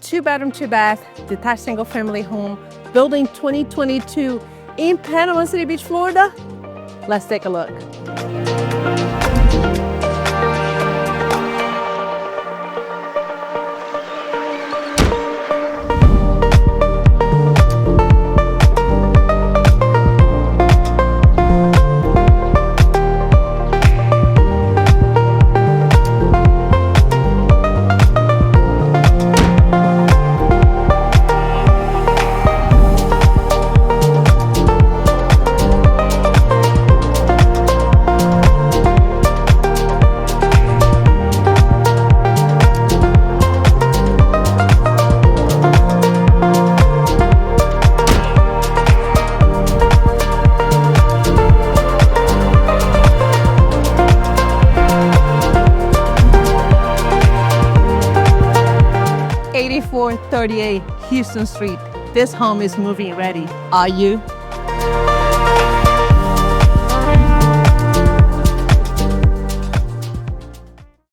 2-bedroom, 2-bath, detached single-family home, building 2022 in Panama City Beach, Florida. Let's take a look. '8438 Houston Street. This home is moving ready. Are you?